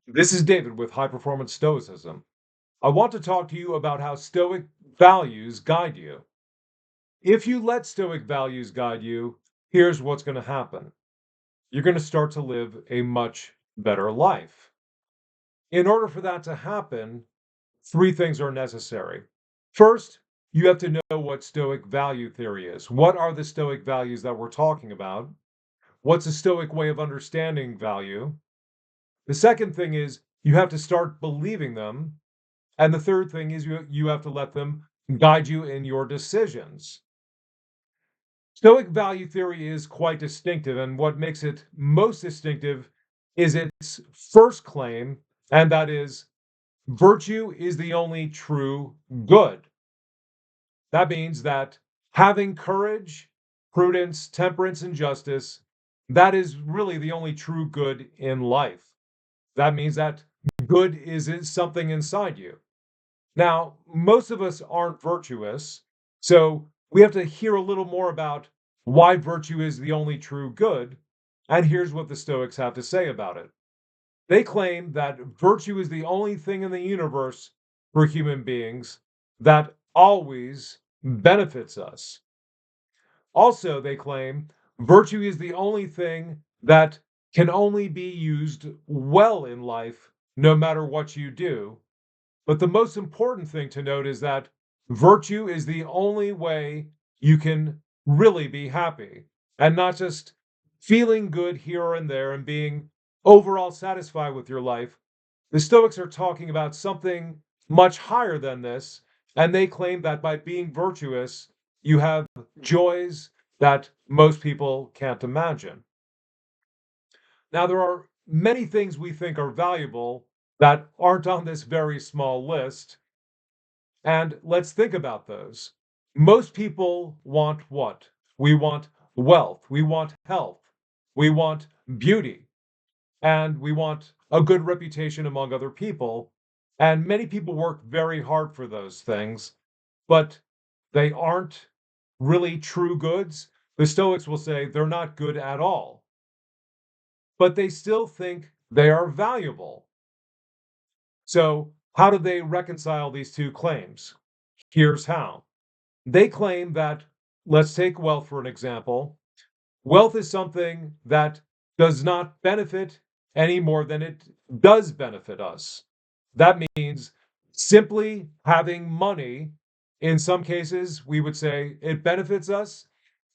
This is David with High Performance Stoicism. I want to talk to you about how Stoic values guide you. If you let Stoic values guide you, here's what's going to happen. You're going to start to live a much better life. In order for that to happen, three things are necessary. First, you have to know what Stoic value theory is. What are the Stoic values that we're talking about? What's a Stoic way of understanding value? The second thing is you have to start believing them. And the third thing is you have to let them guide you in your decisions. Stoic value theory is quite distinctive, and what makes it most distinctive is its first claim, and that is virtue is the only true good. That means that having courage, prudence, temperance, and justice, that is really the only true good in life. That means that good is something inside you. Now, most of us aren't virtuous, so we have to hear a little more about why virtue is the only true good. And here's what the Stoics have to say about it. They claim that virtue is the only thing in the universe for human beings that always benefits us. Also, they claim virtue is the only thing that can only be used well in life, no matter what you do. But the most important thing to note is that virtue is the only way you can really be happy and not just feeling good here and there and being overall satisfied with your life. The Stoics are talking about something much higher than this, and they claim that by being virtuous, you have joys that most people can't imagine. Now, there are many things we think are valuable that aren't on this very small list. And let's think about those. Most people want what? We want wealth, we want health, we want beauty, and we want a good reputation among other people. And many people work very hard for those things, but they aren't really true goods. The Stoics will say they're not good at all, but they still think they are valuable. So, how do they reconcile these two claims? Here's how. They claim that, let's take wealth for an example. Wealth is something that does not benefit any more than it does benefit us. That means simply having money, in some cases, we would say it benefits us,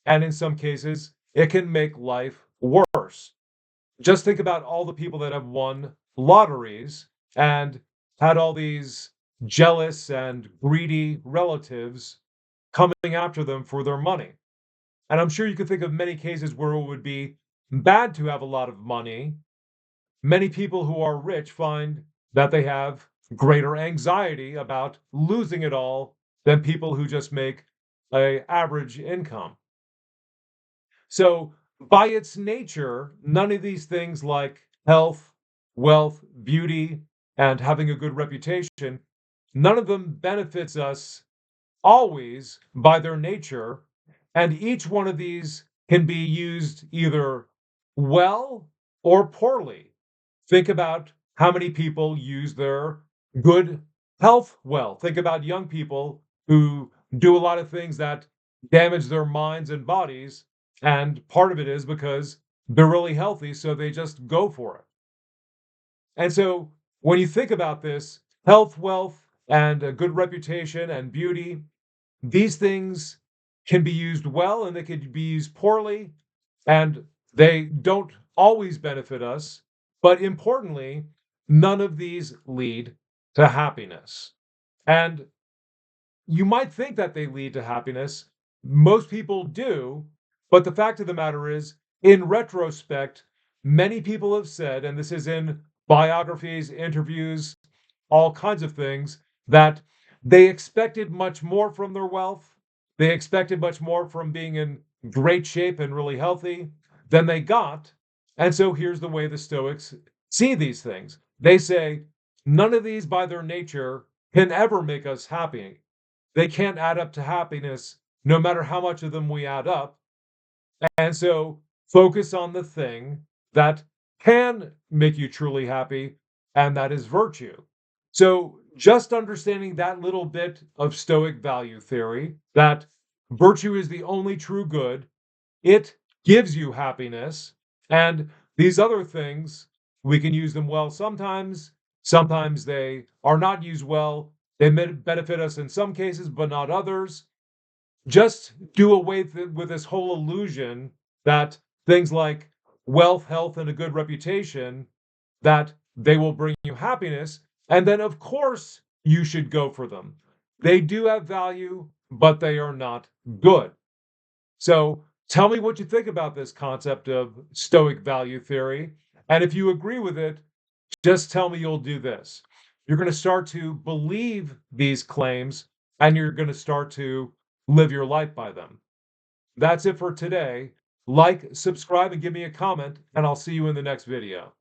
and in some cases, it can make life worse. Just think about all the people that have won lotteries and had all these jealous and greedy relatives coming after them for their money. And I'm sure you could think of many cases where it would be bad to have a lot of money. Many people who are rich find that they have greater anxiety about losing it all than people who just make a average income. So, by its nature, none of these things like health, wealth, beauty, and having a good reputation, none of them benefits us always by their nature. And each one of these can be used either well or poorly. Think about how many people use their good health well. Think about young people who do a lot of things that damage their minds and bodies. And part of it is because they're really healthy, so they just go for it. And so when you think about this, health, wealth, and a good reputation and beauty, these things can be used well and they could be used poorly, and they don't always benefit us. But importantly, none of these lead to happiness. And you might think that they lead to happiness. Most people do. But the fact of the matter is, in retrospect, many people have said, and this is in biographies, interviews, all kinds of things, that they expected much more from their wealth. They expected much more from being in great shape and really healthy than they got. And so here's the way the Stoics see these things. They say, none of these by their nature can ever make us happy. They can't add up to happiness no matter how much of them we add up. And so focus on the thing that can make you truly happy and that is virtue. So, just understanding that little bit of Stoic value theory, that virtue is the only true good, it gives you happiness, and these other things, we can use them well sometimes. Sometimes they are not used well. They may benefit us in some cases, but not others. Just do away with this whole illusion that things like wealth, health, and a good reputation, that they will bring you happiness. And then, of course, you should go for them. They do have value, but they are not good. So tell me what you think about this concept of Stoic value theory. And if you agree with it, just tell me you'll do this. You're going to start to believe these claims and you're going to start to live your life by them. That's it for today. Like, subscribe, and give me a comment, and I'll see you in the next video.